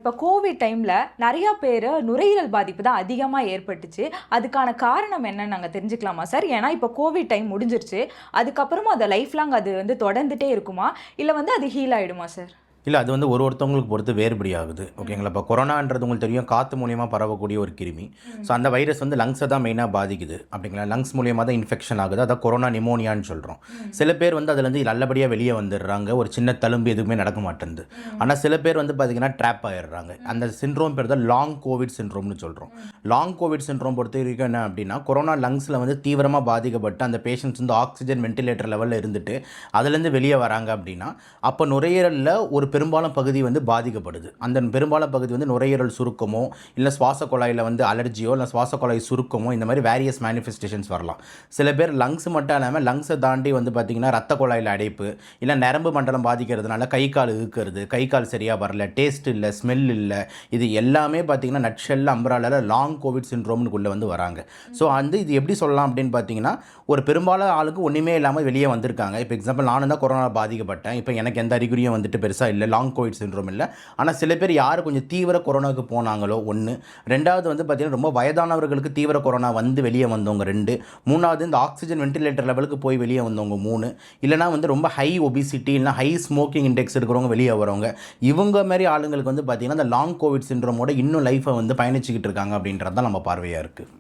இப்போ கோவிட் டைமில் நிறையா பேர் நுரையீரல் பாதிப்பு தான் அதிகமாக ஏற்பட்டுச்சு. அதுக்கான காரணம் என்னன்னு நாங்கள் தெரிஞ்சுக்கலாமா சார்? ஏன்னா இப்போ கோவிட் டைம் முடிஞ்சிருச்சு. அதுக்கப்புறமா அதை லைஃப் லாங் அது தொடர்ந்துட்டே இருக்குமா, இல்லை அது ஹீல் ஆகிடுமா சார்? இல்லை, அது ஒருத்தவங்களுக்கு பொறுத்து வேறுபடி ஆகுது. ஓகேங்களா? இப்போ கொரோனான்றது உங்களுக்கு தெரியும், காற்று மூலியமாக பரவக்கூடிய ஒரு கிருமி. ஸோ அந்த வைரஸ் லங்ஸை தான் மெயினாக பாதிக்குது. அப்படிங்களா? லங்ஸ் மூலியமாக தான் இன்ஃபெக்ஷன் ஆகுது. அதான் கொரோனா நிமோனியான்னு சொல்கிறோம். சில பேர் அதுலேருந்து நல்லபடியாக வெளியே வந்துடுறாங்க. ஒரு சின்ன தழும்பு எதுவுமே நடக்க மாட்டேங்குது. ஆனால் சில பேர் பார்த்தீங்கன்னா ட்ராப் ஆகிடுறாங்க. அந்த சிண்ட்ரோம் பேர் தான் லாங் கோவிட் சிண்ட்ரோம்னு சொல்கிறோம். லாங் கோவிட் சிண்ட்ரோம் பொறுத்த வரைக்கும் என்ன அப்படின்னா, கொரோனா லங்ஸில் தீவிரமாக பாதிக்கப்பட்டு அந்த பேஷண்ட்ஸ் ஆக்சிஜன் வென்டிலேட்டர் லெவலில் இருந்துட்டு அதுலேருந்து வெளியே வராங்க அப்படின்னா, அப்போ நுரையீரலில் ஒரு பெரும்பாலும் பகுதி பாதிக்கப்படுது. அந்த பெரும்பாலும் பகுதி நுரையீரல் சுருக்கமோ, இல்லை சுவாச குழாயில் அலர்ஜியோ, இல்லை சுவாச குழாய் சுருக்கமோ, இந்த மாதிரி வேரியஸ் மேனிஃபெஸ்டேஷன்ஸ் வரலாம். சில பேர் லங்ஸ் மட்டும் இல்லாமல் லங்ஸை தாண்டி பார்த்திங்கன்னா ரத்த குழாயில் அடைப்பு, இல்லை நரம்பு மண்டலம் பாதிக்கிறதுனால கை கால் இழுக்கிறது, கை கால் சரியாக வரல, டேஸ்ட் இல்லை, ஸ்மெல் இல்லை, இது எல்லாமே பார்த்திங்கன்னா நட்ஷெல் அம்பரால லாங் கோவிட் சிண்ட்ரோம்னுக்குள்ளே வராங்க. ஸோ இது எப்படி சொல்லலாம் அப்படின்னு பார்த்தீங்கன்னா, ஒரு பெரும்பாலும் ஆளுக்கு ஒன்றுமே இல்லாமல் வெளியே வந்திருக்காங்க. இப்போ எக்ஸாம்பிள் நானும் தான் கொரோனா பாதிக்கப்பட்டேன். இப்போ எனக்கு எந்த அறிகுறியும் பெருசாக இல்லை, லாங் கோவிட் சிண்ட்ரோம் இல்லை. ஆனால் சில பேர் யார் கொஞ்சம் தீவிர கொரோனாவுக்கு போனாங்களோ ஒன்று, ரெண்டாவது பார்த்திங்கன்னா ரொம்ப வயதானவர்களுக்கு தீவிர கொரோனா வெளியே வந்தவங்க 2, மூணாவது இந்த ஆக்சிஜன் வென்டிலேட்டர் லெவலுக்கு போய் வெளியே வந்தவங்க 3, இல்லைனா ரொம்ப ஹை ஒபிசிட்டி இல்லைனா ஹை ஸ்மோக்கிங் இண்டெக்ஸ் இருக்கிறவங்க வெளியே வரவங்க, இவங்க மாதிரி ஆளுங்களுக்கு பார்த்திங்கன்னா இந்த லாங் கோவிட் சிண்ட்ரோமோட இன்னும் லைஃப்பை பயணிச்சுக்கிட்டு இருக்காங்க அப்படின்றது தான் நம்ம பார்வையாக இருக்குது.